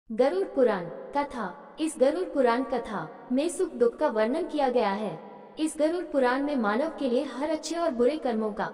गरुड़ पुराण कथा। इस गरुड़ पुराण कथा में सुख दुख का वर्णन किया गया है। इस गरुड़ पुराण में मानव के लिए हर अच्छे और बुरे कर्मों का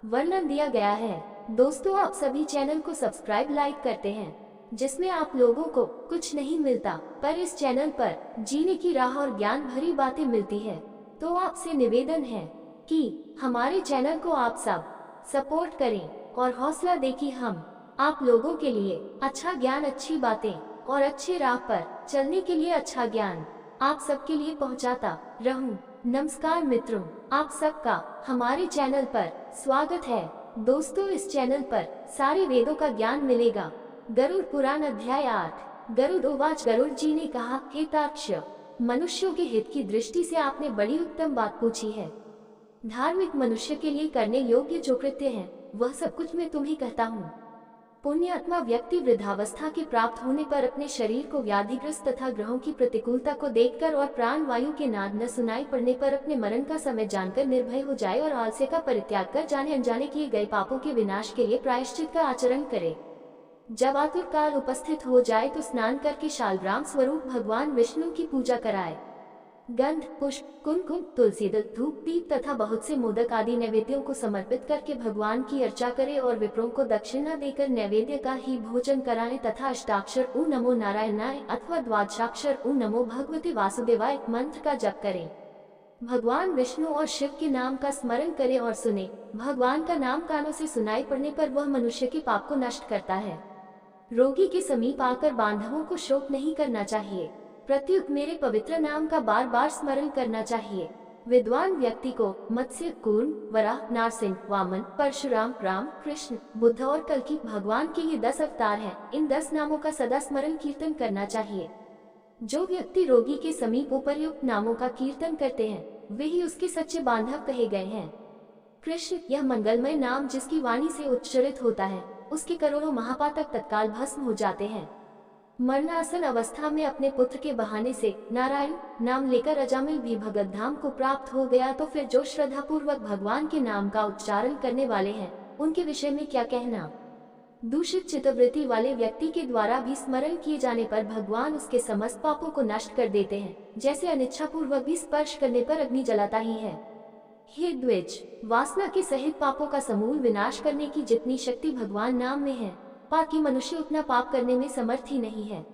वर्णन दिया गया है। दोस्तों, आप सभी चैनल को सब्सक्राइब लाइक करते हैं, जिसमें आप लोगों को कुछ नहीं मिलता, पर इस चैनल पर जीने की राह और ज्ञान भरी बातें मिलती है। तो आपसे निवेदन है कि हमारे चैनल को आप सब सपोर्ट करें और हौसला दें कि हम आप लोगों के लिए अच्छा ज्ञान, अच्छी बातें और अच्छे राह पर चलने के लिए अच्छा ज्ञान आप सबके लिए पहुंचाता रहूं। नमस्कार मित्रों, आप सबका हमारे चैनल पर स्वागत है। दोस्तों, इस चैनल पर सारे वेदों का ज्ञान मिलेगा। गरुड़ पुराण अध्याय 8। गरुड़ उवाच, गरुड़ जी ने कहा, हे तार्क्ष, मनुष्यों के हित की दृष्टि से आपने बड़ी उत्तम बात पूछी है। धार्मिक मनुष्य के लिए करने योग्य जो कृत्य है, वह सब कुछ मैं तुम्हें कहता हूँ। पुण्यात्मा व्यक्ति वृद्धावस्था के प्राप्त होने पर अपने शरीर को व्याधिग्रस्त तथा ग्रहों की प्रतिकूलता को देखकर और प्राण वायु के नाद न सुनाई पड़ने पर अपने मरण का समय जानकर निर्भय हो जाए और आलस्य का परित्याग कर जाने अनजाने किए गए पापों के विनाश के लिए प्रायश्चित का आचरण करे। जब आतुर काल उपस्थित हो जाए तो स्नान करके शालग्राम स्वरूप भगवान विष्णु की पूजा कराए। गंध, पुष्प, कुमकुम, तुलसी दल, धूप, दीप तथा बहुत से मोदक आदि नैवेद्यों को समर्पित करके भगवान की अर्चा करे और विप्रों को दक्षिणा देकर नैवेद्य का ही भोजन कराए तथा अष्टाक्षर ऊ नमो नारायणाय अथवा द्वादशाक्षर ऊ नमो भगवते वासुदेवाय मंत्र का जप करें। भगवान विष्णु और शिव के नाम का स्मरण करे और सुने। भगवान का नाम कानों से सुनाई पड़ने पर वह मनुष्य के पाप को नष्ट करता है। रोगी के समीप आकर बांधवों को शोक नहीं करना चाहिए, प्रत्युत मेरे पवित्र नाम का बार बार स्मरण करना चाहिए। विद्वान व्यक्ति को मत्स्य, कूर्म, वराह, नारसिंह, वामन, परशुराम, राम, कृष्ण, बुद्ध और कल्कि भगवान के ये 10 अवतार हैं। इन 10 नामों का सदा स्मरण कीर्तन करना चाहिए। जो व्यक्ति रोगी के समीप उपर्युक्त नामों का कीर्तन करते हैं, वे ही उसके सच्चे बांधव कहे गए हैं। कृष्ण, यह मंगलमय नाम जिसकी वाणी से उच्चारित होता है, उसके करोड़ों महापातक तत्काल भस्म हो जाते हैं। मरणासन अवस्था में अपने पुत्र के बहाने से नारायण नाम लेकर अजामिल भी भगत धाम को प्राप्त हो गया, तो फिर जो श्रद्धा पूर्वक भगवान के नाम का उच्चारण करने वाले हैं, उनके विषय में क्या कहना। दूषित चित्तवृत्ति वाले व्यक्ति के द्वारा भी स्मरण किए जाने पर भगवान उसके समस्त पापों को नष्ट कर देते हैं, जैसे अनिच्छा पूर्वक भी स्पर्श करने पर अग्नि जलाता ही है। हे द्विज, वासना के सहित पापों का समूल विनाश करने की जितनी शक्ति भगवान नाम में है, बाकी मनुष्य उतना पाप करने में समर्थ ही नहीं है।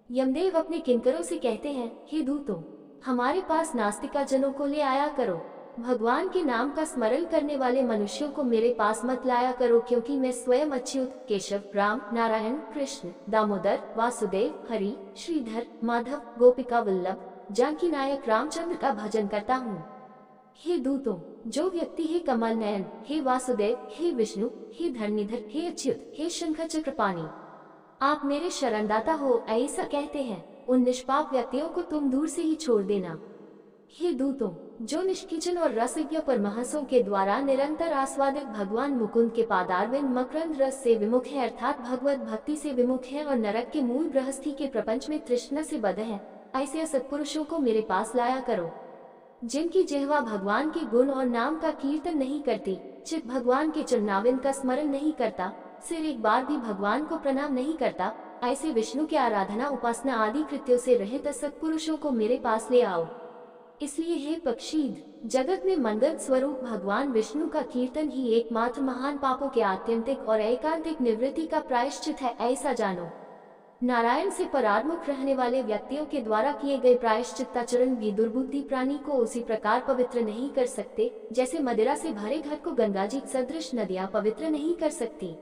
यमदेव अपने किंकरों से कहते हैं, हे दूतों, हमारे पास नास्तिका जनों को ले आया करो। भगवान के नाम का स्मरण करने वाले मनुष्यों को मेरे पास मत लाया करो, क्योंकि मैं स्वयं अच्युत, केशव, राम, नारायण, कृष्ण, दामोदर, वासुदेव, हरि, श्रीधर, माधव, गोपिका वल्लभ, जानकी नायक रामचंद्र का भजन करता हूँ। हे दूतों, जो व्यक्ति हे कमल नयन, हे वासुदेव, हे विष्णु, हे धरणीधर, हे अच्युत, हे शंख चक्रपाणी, आप मेरे शरणदाता हो, ऐसा कहते हैं, उन निष्पाप व्यक्तियों को तुम दूर से ही छोड़ देना। हे दूतों, जो निष्किंचन और रसज्ञ परमहंसों के द्वारा निरंतर आस्वादित भगवान मुकुंद के पादारविंद मकरंद रस से विमुख है, अर्थात भगवत भक्ति से विमुख है और नरक के मूल गृहस्थी के प्रपंच में तृष्णा से बद्ध है, ऐसे सत्पुरुषों को मेरे पास लाया करो। जिनकी जिह्वा भगवान के गुण और नाम का कीर्तन नहीं करती, चित्त भगवान के चरणाविंद का स्मरण नहीं करता, सिर एक बार भी भगवान को प्रणाम नहीं करता, ऐसे विष्णु के आराधना, उपासना आदि कृत्यों से रहित सत्पुरुषों को मेरे पास ले आओ। इसलिए हे पक्षीद, जगत में मंगल स्वरूप भगवान विष्णु का कीर्तन ही एकमात्र महान पापों के आत्यंतिक और एकांतिक निवृत्ति का प्रायश्चित है, ऐसा जानो। नारायण से परार्मुख रहने वाले व्यक्तियों के द्वारा किए गए प्रायश्चित्ताचरण भी दुर्बुद्धि प्राणी को उसी प्रकार पवित्र नहीं कर सकते, जैसे मदिरा से भरे घर को गंगा जी सदृश नदियां पवित्र नहीं कर सकती।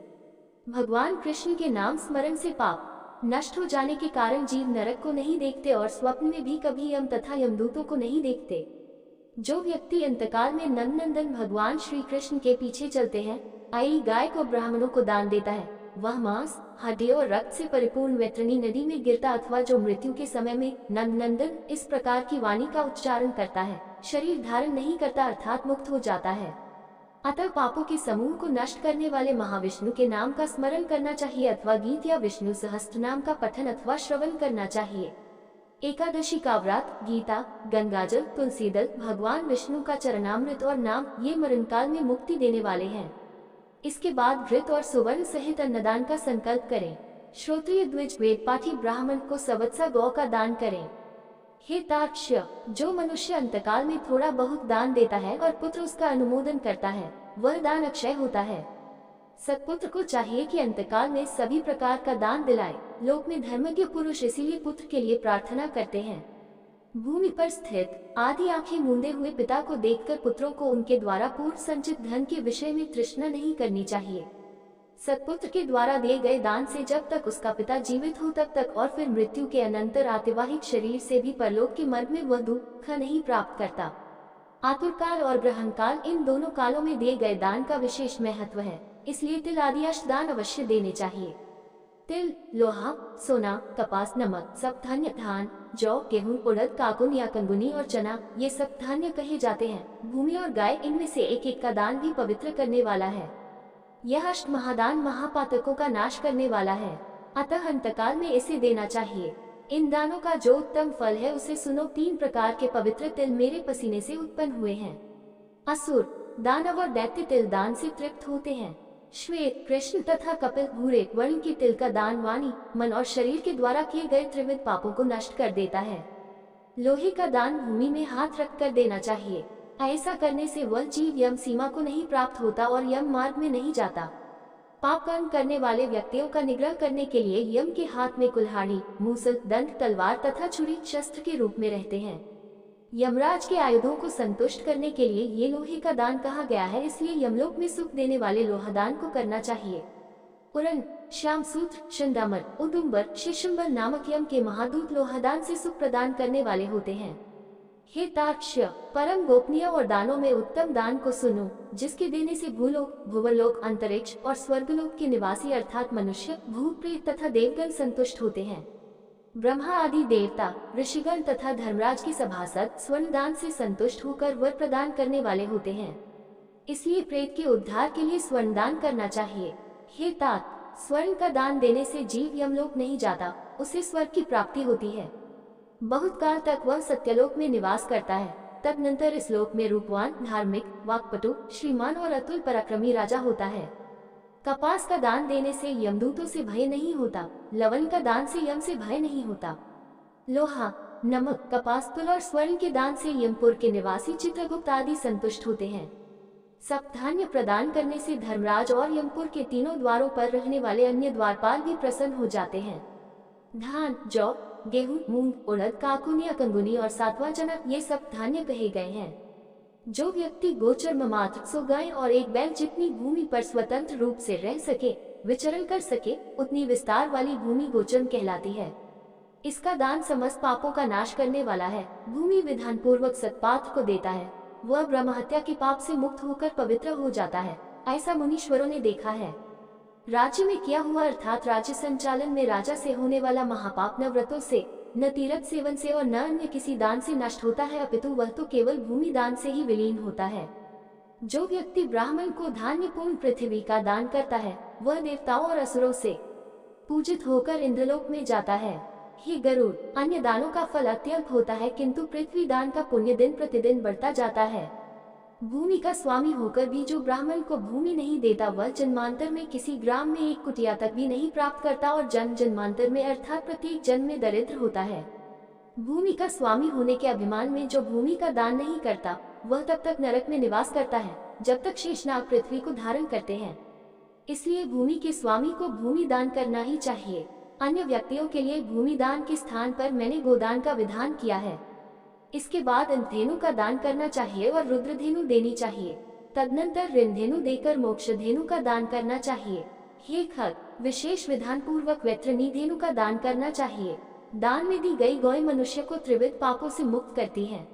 भगवान कृष्ण के नाम स्मरण से पाप नष्ट हो जाने के कारण जीव नरक को नहीं देखते और स्वप्न में भी कभी यम तथा यमदूतों को नहीं देखते। जो व्यक्ति अंतकाल में नंदनंदन भगवान श्री कृष्ण के पीछे चलते हैं, आई गाय को ब्राह्मणों को दान देता है, वह मांस, हड्डियों और रक्त से परिपूर्ण वैतरणी नदी में गिरता, अथवा जो मृत्यु के समय में नंदनंदन इस प्रकार की वाणी का उच्चारण करता है, शरीर धारण नहीं करता, अर्थात मुक्त हो जाता है। अतः पापों के समूह को नष्ट करने वाले महाविष्णु के नाम का स्मरण करना चाहिए, अथवा गीत या विष्णु सहस्त्र नाम का पठन अथवा श्रवण करना चाहिए। एकादशी का व्रत, गीता, गंगाजल, तुलसी दल, भगवान विष्णु का चरणामृत और नाम, ये मरण काल में मुक्ति देने वाले हैं। इसके बाद घृत और सुवर्ण सहित अन्नदान का संकल्प करें। श्रोत्रिय द्विज वेद पाठी ब्राह्मण को सवत्सा गौ का दान करें। हे तार्क्ष्य, जो मनुष्य अंतकाल में थोड़ा बहुत दान देता है और पुत्र उसका अनुमोदन करता है, वह दान अक्षय होता है। सत्पुत्र को चाहिए कि अंतकाल में सभी प्रकार का दान दिलाए। लोक में धर्मज्ञ पुरुष इसीलिए पुत्र के लिए प्रार्थना करते हैं। भूमि पर स्थित आधी आंखें मूंदे हुए पिता को देखकर पुत्रों को उनके द्वारा पूर्व संचित धन के विषय में तृष्णा नहीं करनी चाहिए। सत्पुत्र के द्वारा दिए गए दान से जब तक उसका पिता जीवित हो तब तक और फिर मृत्यु के अनंतर आतिवाहिक शरीर से भी परलोक के मार्ग में वह दुख नहीं प्राप्त करता। आतुरकाल और ग्रहणकाल, इन दोनों कालों में दिए गए दान का विशेष महत्व है, इसलिए तिल आदि अष्टदान अवश्य देने चाहिए। तिल, लोहा, सोना, कपास, नमक, सब धान्य, धान, जौ, गेहूं, उड़द, काकुन या कंगुनी और चना, ये सब धान्य कहे जाते हैं। भूमि और गाय, इनमें से एक एक का दान भी पवित्र करने वाला है। यह अष्ट महादान महापातकों का नाश करने वाला है, अतः अंतकाल में इसे देना चाहिए। इन दानों का जो उत्तम फल है उसे सुनो। 3 प्रकार के पवित्र तिल मेरे पसीने से उत्पन्न हुए हैं। असुर, दानव और दैत्य तिल दान से तृप्त होते हैं। श्वेत, कृष्ण तथा कपिल भूरे वर्ण के तिल का दान वाणी, मन और शरीर के द्वारा किए गए त्रिविध पापों को नष्ट कर देता है। लोहे का दान भूमि में हाथ रख कर देना चाहिए। ऐसा करने से वह जीव यम सीमा को नहीं प्राप्त होता और यम मार्ग में नहीं जाता। पाप कर्म करने वाले व्यक्तियों का निग्रह करने के लिए यम के हाथ में कुल्हाड़ी, मूसल, दंड, तलवार तथा छुरी शस्त्र के रूप में रहते हैं। यमराज के आयुधों को संतुष्ट करने के लिए ये लोहे का दान कहा गया है, इसलिए यमलोक में सुख देने वाले लोहादान को करना चाहिए। उरण, श्यामसूत्र, चंदामर, उदुम्बर, शिशुम्बर नामक यम के महादूत लोहादान से सुख प्रदान करने वाले होते हैं। हे तार्क्ष्य, परम गोपनीय और दानों में उत्तम दान को सुनो, जिसके देने से भूलोक, भुवरलोक, अंतरिक्ष और स्वर्गलोक के निवासी अर्थात मनुष्य, भूत, प्रेत तथा देवगण संतुष्ट होते हैं। ब्रह्मा आदि देवता, ऋषिगण तथा धर्मराज के सभासद स्वर्ण दान से संतुष्ट होकर वर प्रदान करने वाले होते हैं। इसलिए प्रेत के उद्धार के लिए स्वर्ण दान करना चाहिए। हे तात, स्वर्ण का दान देने से जीव यमलोक नहीं जाता, उसे स्वर्ग की प्राप्ति होती है। बहुत काल तक वह सत्यलोक में निवास करता है। तदनंतर इस लोक में रूपवान, धार्मिक, वाक्पटु, श्रीमान और अतुल पराक्रमी राजा होता है। कपास का दान देने से यमदूतों से भय नहीं होता। लवण का दान से यम से भय नहीं होता। लोहा, नमक, कपास, तुल और स्वर्ण के दान से यमपुर के निवासी चित्रगुप्त आदि संतुष्ट होते हैं। सब धान्य प्रदान करने से धर्मराज और यमपुर के तीनों द्वारों पर रहने वाले अन्य द्वारपाल भी प्रसन्न हो जाते हैं। धान, जौ, गेहूं, मूंग, उड़द, काकुन या कंगुनी और सातवां चना, ये सब धान्य कहे गए हैं। जो व्यक्ति गोचर मात्र 100 गाय और 1 बैल जितनी भूमि पर स्वतंत्र रूप से रह सके, विचरण कर सके, उतनी विस्तार वाली भूमि गोचर कहलाती है। इसका दान समस्त पापों का नाश करने वाला है। भूमि विधान पूर्वक सत्पात्र को देता है, वह ब्रह्महत्या के पाप से मुक्त होकर पवित्र हो जाता है। ऐसा मुनीश्वरों ने देखा है। राज्य में किया हुआ अर्थात राज्य संचालन में राजा से होने वाला महापाप न व्रतों से, न तीर्थ सेवन से और न अन्य किसी दान से नष्ट होता है, अपितु वह तो केवल भूमि दान से ही विलीन होता है। जो व्यक्ति ब्राह्मण को धान्यपूर्ण पृथ्वी का दान करता है, वह देवताओं और असुरों से पूजित होकर इंद्रलोक में जाता है। हे गरुड़, अन्य दानों का फल अत्यल्प होता है, किंतु पृथ्वी दान का पुण्य दिन प्रतिदिन बढ़ता जाता है। भूमि का स्वामी होकर भी जो ब्राह्मण को भूमि नहीं देता, वह जन्मांतर में किसी ग्राम में एक कुटिया तक भी नहीं प्राप्त करता और जन्म जन्मांतर में अर्थात प्रत्येक जन्म में दरिद्र होता है। भूमि का स्वामी होने के अभिमान में जो भूमि का दान नहीं करता, वह तब तक नरक में निवास करता है जब तक शेषनाग पृथ्वी को धारण करते हैं। इसलिए भूमि के स्वामी को भूमि दान करना ही चाहिए। अन्य व्यक्तियों के लिए भूमि दान के स्थान पर मैंने गोदान का विधान किया है। इसके बाद अंधेनु का दान करना चाहिए और रुद्रधेनु देनी चाहिए। तदनंतर ऋणधेनु देकर मोक्षधेनु का दान करना चाहिए। हे खग, विशेष विधान पूर्वक वैतरणी का दान करना चाहिए। दान में दी गई गौ मनुष्य को त्रिविध पापों से मुक्त करती है।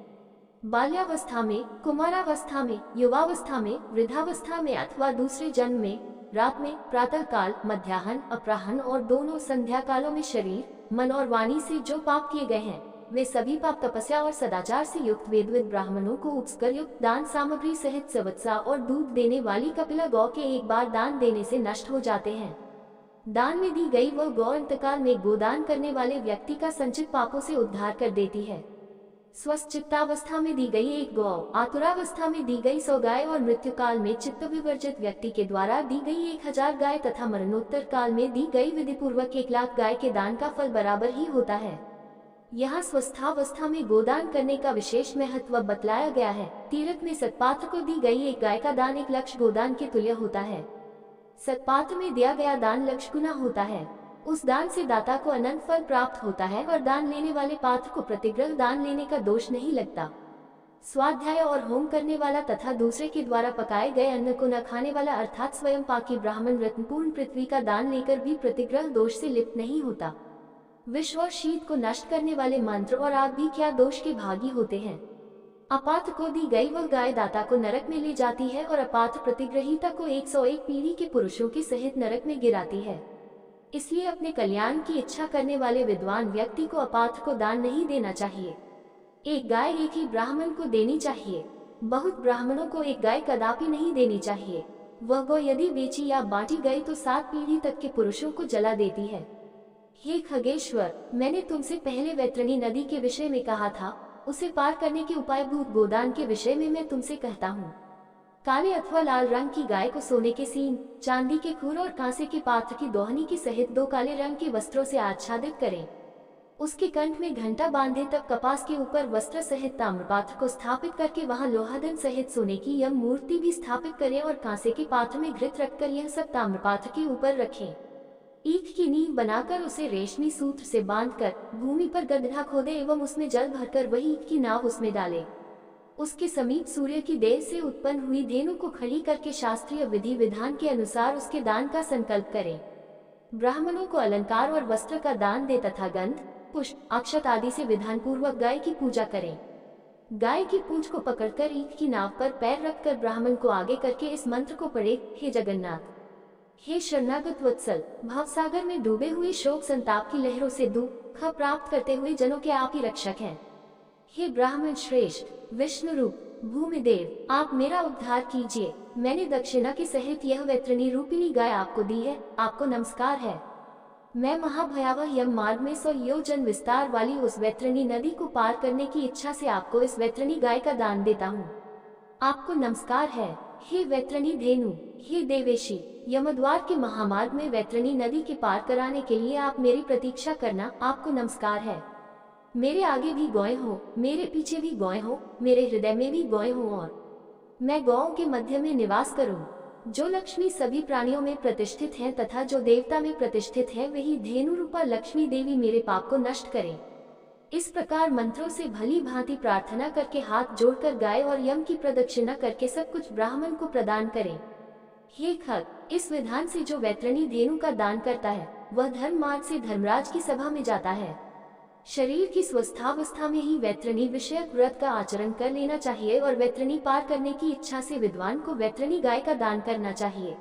बाल्यावस्था में, कुमारावस्था में, युवावस्था में, वृद्धावस्था में अथवा दूसरे जन्म में, रात में, प्रातः काल, मध्याह्न, अपराह्न और दोनों संध्या कालों में शरीर, मन और वाणी से जो पाप किए गए हैं, वे सभी पाप तपस्या और सदाचार से युक्त वेदविद ब्राह्मणों को उत्स्कर युक्त दान सामग्री सहित सवत्सा और दूध देने वाली कपिला गौ के एक बार दान देने से नष्ट हो जाते हैं। दान में दी गई वह गौ अंतकाल में गोदान करने वाले व्यक्ति का संचित पापों से उद्धार कर देती है। स्वस्थ चित्तावस्था में दी गई 1 गौ, आतुरावस्था में दी गई 100 गाय और मृत्यु काल में चित्त विवर्जित व्यक्ति के द्वारा दी गई 1000 गाय तथा मरणोत्तर काल में दी गई विधि पूर्वक 1 लाख गाय के दान का फल बराबर ही होता है। यहाँ स्वस्थावस्था में गोदान करने का विशेष महत्व बतलाया गया है। तीर्थ में सत्पात्र को दी गई 1 गाय का दान 1 लक्ष गोदान के तुल्य होता है। सत्पात्र में दिया गया दान लक्ष गुना होता है। उस दान से दाता को अनंत फल प्राप्त होता है और दान लेने वाले पात्र को प्रतिग्रह दान लेने का दोष नहीं लगता। स्वाध्याय और होम करने वाला तथा दूसरे के द्वारा पकाए गए अन्न को न खाने वाला अर्थात स्वयं पाकी ब्राह्मण रत्नपूर्ण पृथ्वी का दान लेकर भी प्रतिग्रह दोष से लिप्त नहीं होता। विष और शीत को नष्ट करने वाले मंत्र और आग भी क्या दोष के भागी होते हैं। अपात्र को दी गई वह गाय दाता को नरक में ले जाती है और अपात्र प्रतिग्रहीता को 101 पीढ़ी के पुरुषों के सहित नरक में गिराती है। इसलिए अपने कल्याण की इच्छा करने वाले विद्वान व्यक्ति को अपात्र को दान नहीं देना चाहिए। 1 गाय एक ही ब्राह्मण को देनी चाहिए। बहुत ब्राह्मणों को 1 गाय कदापि नहीं देनी चाहिए। वह गौ यदि बेची या बांटी गई तो 7 पीढ़ी तक के पुरुषों को जला देती है। हे खगेश्वर, मैंने तुमसे पहले वैतरणी नदी के विषय में कहा था, उसे पार करने के उपायभूत गोदान के विषय में मैं तुमसे कहता हूँ। काले अथवा लाल रंग की गाय को सोने के सींग, चांदी के खूर और कांसे के पात्र की दोहनी के सहित 2 काले रंग के वस्त्रों से आच्छादित करें। उसके कंठ में घंटा बांधे तब कपास के ऊपर वस्त्र सहित ताम्रपात्र को स्थापित करके वहां लोहाधन सहित सोने की यम मूर्ति भी स्थापित करें और कांसे के पात्र में घृत रखकर यह सब ताम्रपात्र के ऊपर रखें। ईख की नींव बनाकर उसे रेशमी सूत्र से बांधकर भूमि पर गड्ढा खोदे एवं उसमें जल भरकर वही ईख की नाव उसमें डाले। उसके समीप सूर्य की देह से उत्पन्न हुई धेनु को खड़ी करके शास्त्रीय विधि विधान के अनुसार उसके दान का संकल्प करें। ब्राह्मणों को अलंकार और वस्त्र का दान दे तथा गंध, पुष्प, अक्षत आदि से विधान पूर्वक गाय की पूजा करें। गाय की पूंछ को पकड़कर ईख की नाव पर पैर रखकर ब्राह्मण को आगे करके इस मंत्र को पढ़े, हे जगन्नाथ, हे शरणागत वत्सल, भवसागर में डूबे हुए शोक संताप की लहरों से दुख प्राप्त करते हुए जनों के आप ही रक्षक हैं। हे ब्राह्मण श्रेष्ठ, विष्णु रूप, भूमि देव, आप मेरा उद्धार कीजिए। मैंने दक्षिणा के सहित यह वैतरणी रूपिणी गाय आपको दी है, आपको नमस्कार है। मैं महाभयावह यम मार्ग में 100 योजन विस्तार वाली उस वैतरणी नदी को पार करने की इच्छा से आपको इस वैतरणी गाय का दान देता हूँ। आपको नमस्कार है। हे वैतरणी धेनु, हे देवेशी, यमद्वार के महामार्ग में वैतरणी नदी के पार कराने के लिए आप मेरी प्रतीक्षा करना, आपको नमस्कार है। मेरे आगे भी गौएं हो, मेरे पीछे भी गौएं हो, मेरे हृदय में भी गौएं हो और मैं गौओं के मध्य में निवास करूं। जो लक्ष्मी सभी प्राणियों में प्रतिष्ठित है तथा जो देवता में प्रतिष्ठित है वही धेनु रूपा लक्ष्मी देवी मेरे पाप को नष्ट करे। इस प्रकार मंत्रों से भली भांति प्रार्थना करके हाथ जोड़कर गाय और यम की प्रदक्षिणा करके सब कुछ ब्राह्मण को प्रदान करें। हे खग, इस विधान से जो वैतरणी धेनु का दान करता है वह धर्म मार्ग से धर्मराज की सभा में जाता है। शरीर की स्वस्थावस्था में ही वैतरणी विषयक व्रत का आचरण कर लेना चाहिए और वैतरणी पार करने की इच्छा से विद्वान को वैतरणी गाय का दान करना चाहिए।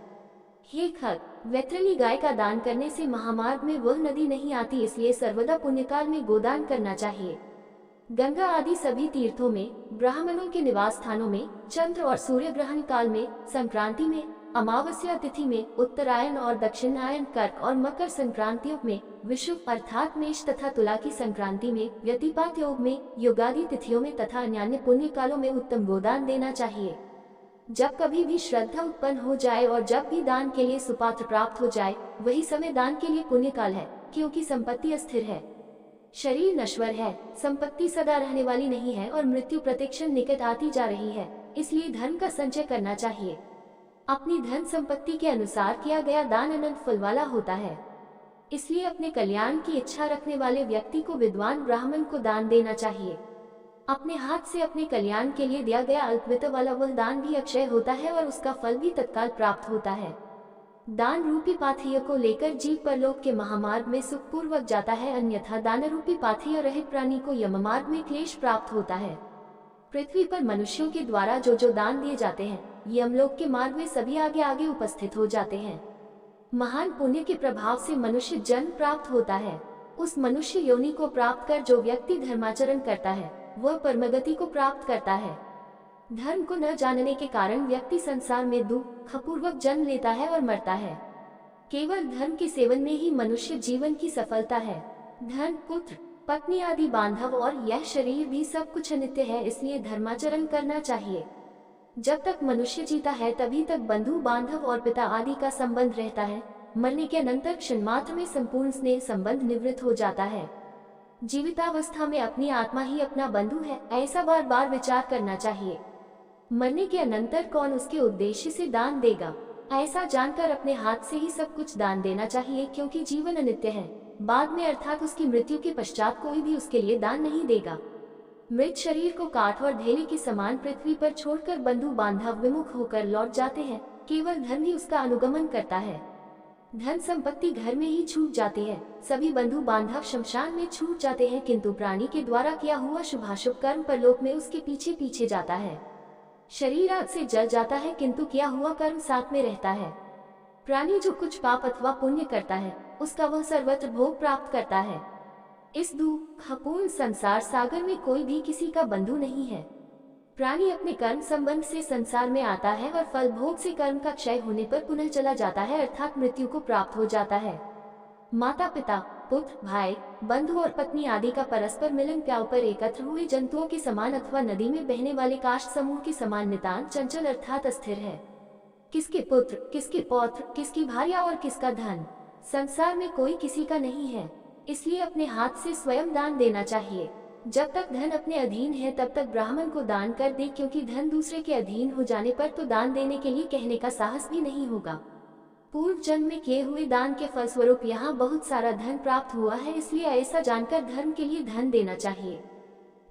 हे खग, वैतरणी गाय का दान करने से महामार्ग में वह नदी नहीं आती, इसलिए सर्वदा पुण्यकाल में गोदान करना चाहिए। गंगा आदि सभी तीर्थों में, ब्राह्मणों के निवास स्थानों में, चंद्र और सूर्य ग्रहण काल में, संक्रांति में, अमावस्या तिथि में, उत्तरायण और दक्षिणायन, कर्क और मकर संक्रांतियों में, विषुव अर्थात मेष तथा तुला की संक्रांति में, व्यतिपात योग में, युगादि तिथियों में तथा अन्य पुण्य कालों में उत्तम गोदान देना चाहिए। जब कभी भी श्रद्धा उत्पन्न हो जाए और जब भी दान के लिए सुपात्र प्राप्त हो जाए वही समय दान के लिए पुण्य काल है, क्योंकि संपत्ति अस्थिर है, शरीर नश्वर है, संपत्ति सदा रहने वाली नहीं है और मृत्यु प्रतिक्षण निकट आती जा रही है। इसलिए धर्म का संचय करना चाहिए। अपनी धन संपत्ति के अनुसार किया गया दान अनंत फल वाला होता है। इसलिए अपने कल्याण की इच्छा रखने वाले व्यक्ति को विद्वान ब्राह्मण को दान देना चाहिए। अपने हाथ से अपने कल्याण के लिए दिया गया अल्पवित्त वाला वह दान भी अक्षय होता है और उसका फल भी तत्काल प्राप्त होता है। दान रूपी पाथेय को लेकर जीव परलोक के महामार्ग में सुखपूर्वक जाता है, अन्यथा दान रूपी पाथेय रहित प्राणी को यममार्ग में क्लेश प्राप्त होता है। पृथ्वी पर मनुष्यों के द्वारा जो जो दान दिए जाते हैं यमलोक के मार्ग में सभी आगे आगे उपस्थित हो जाते हैं। महान पुण्य के प्रभाव से मनुष्य जन्म प्राप्त होता है। उस मनुष्य योनि को प्राप्त कर जो व्यक्ति धर्माचरण करता है वह परमगति को प्राप्त करता है। धर्म को न जानने के कारण व्यक्ति संसार में दुखपूर्वक जन्म लेता है और मरता है। केवल धर्म के सेवन में ही मनुष्य जीवन की सफलता है। धन, पुत्र, पत्नी आदि बांधव और यह शरीर भी सब कुछ अनित्य है, इसलिए धर्माचरण करना चाहिए। जब तक मनुष्य जीता है तभी तक बंधु बांधव और पिता आदि का संबंध रहता है। मरने के अनंतर क्षण मात्र में संपूर्ण स्नेह संबंध निवृत्त हो जाता है। जीवितावस्था में अपनी आत्मा ही अपना बंधु है, ऐसा बार बार विचार करना चाहिए। मरने के अनंतर कौन उसके उद्देश्य से दान देगा, ऐसा जानकर अपने हाथ से ही सब कुछ दान देना चाहिए, क्योंकि जीवन अनित्य है। बाद में अर्थात उसकी मृत्यु के पश्चात कोई भी उसके लिए दान नहीं देगा। मृत शरीर को काठ और ढेले के समान पृथ्वी पर छोड़कर बंधु बांधव विमुख होकर लौट जाते हैं। केवल धर्म ही उसका अनुगमन करता है। धन संपत्ति घर में ही छूट जाती है, सभी बंधु बांधव शमशान में छूट जाते हैं, किंतु प्राणी के द्वारा किया हुआ शुभाशुभ कर्म परलोक में उसके पीछे पीछे जाता है। शरीर आग से जल जाता है, किंतु किया हुआ कर्म साथ में रहता है। प्राणी जो कुछ पाप अथवा पुण्य करता है उसका वह सर्वत्र भोग प्राप्त करता है। इस दुःखपूर्ण संसार सागर में कोई भी किसी का बंधु नहीं है। प्राणी अपने कर्म संबंध से संसार में आता है और फल भोग से कर्म का क्षय होने पर पुनः चला जाता है, अर्थात मृत्यु को प्राप्त हो जाता है। माता पिता, पुत्र, भाई, बंधु और पत्नी आदि का परस्पर मिलन प्याव पर एकत्र हुए जंतुओं के समान अथवा नदी में बहने वाले काष्ठ समूह के समान नितांत चंचल अर्थात अस्थिर है। किसके पुत्र, किसके पौत्र, किसकी भार्या और किसका धन, संसार में कोई किसी का नहीं है। इसलिए अपने हाथ से स्वयं दान देना चाहिए। जब तक धन अपने अधीन है तब तक ब्राह्मण को दान कर दे, क्योंकि धन दूसरे के अधीन हो जाने पर तो दान देने के लिए कहने का साहस भी नहीं होगा। पूर्व जन्म में किए हुए दान के फलस्वरूप यहाँ बहुत सारा धन प्राप्त हुआ है, इसलिए ऐसा जानकर धर्म के लिए धन देना चाहिए।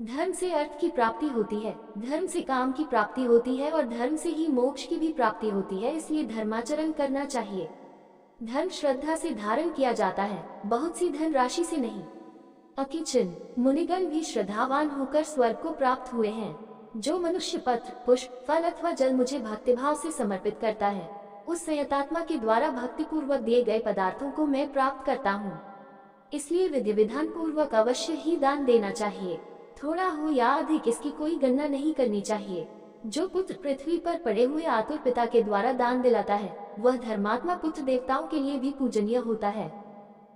धर्म से अर्थ की प्राप्ति होती है, धर्म से काम की प्राप्ति होती है और धर्म से ही मोक्ष की भी प्राप्ति होती है, इसलिए धर्माचरण करना चाहिए। धर्म श्रद्धा से धारण किया जाता है, बहुत सी धन राशि से नहीं। अकिचिन मुनिगण भी श्रद्धावान होकर स्वर्ग को प्राप्त हुए हैं। जो मनुष्य पत्र, पुष्प, फल अथवा जल मुझे भक्तिभाव से समर्पित करता है, उस संयतात्मा के द्वारा भक्ति पूर्वक दिए गए पदार्थों को मैं प्राप्त करता हूँ। इसलिए विधि विधान पूर्वक अवश्य ही दान देना चाहिए। थोड़ा हो या अधिक इसकी कोई गणना नहीं करनी चाहिए। जो पुत्र पृथ्वी पर पड़े हुए आतुर पिता के द्वारा दान दिलाता है वह धर्मात्मा पुत्र देवताओं के लिए भी पूजनीय होता है।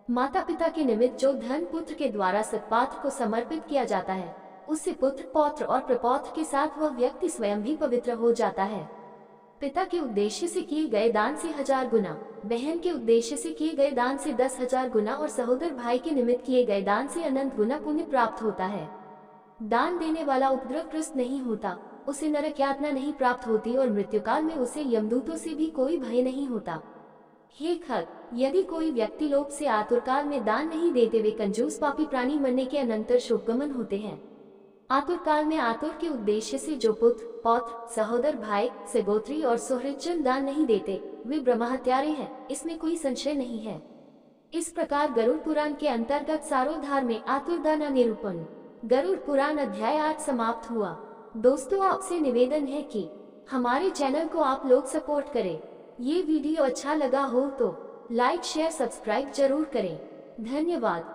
माता पिता के निमित्त जो धन पुत्र के द्वारा सत्पात्र को समर्पित किया जाता है उससे पुत्र, पौत्र और प्रपौत्र के साथ वह व्यक्ति स्वयं भी पवित्र हो जाता है। पिता के उद्देश्य से किए गए दान से 1000 गुना, बहन के उद्देश्य से किए गए दान से 10,000 गुना और सहोदर भाई के निमित्त किए गए दान से अनंत गुना पुण्य प्राप्त होता है। दान देने वाला उपद्रवग्रस्त नहीं होता, उसे नरक यातना नहीं प्राप्त होती और मृत्युकाल में उसे यमदूतों से भी कोई भय नहीं होता। हे खग, यदि कोई व्यक्ति लोक से आतुरकाल में दान नहीं देते वे कंजूस पापी प्राणी मरने के अनंतर शोकगमन होते हैं। आतुरकाल में आतुर के उद्देश्य से जो पुत्र, पौत्र, सहोदर भाई, सगोत्री और सुहृदजन दान नहीं देते वे ब्रह्महत्यारे हैं, इसमें कोई संशय नहीं है। इस प्रकार गरुड़ पुराण के अंतर्गत सारोद्धार में आतुरदाना निरूपण गरुड़ पुराण अध्याय 8 समाप्त हुआ। दोस्तों, आपसे निवेदन है कि हमारे चैनल को आप लोग सपोर्ट करें। ये वीडियो अच्छा लगा हो तो लाइक, शेयर, सब्सक्राइब जरूर करें। धन्यवाद।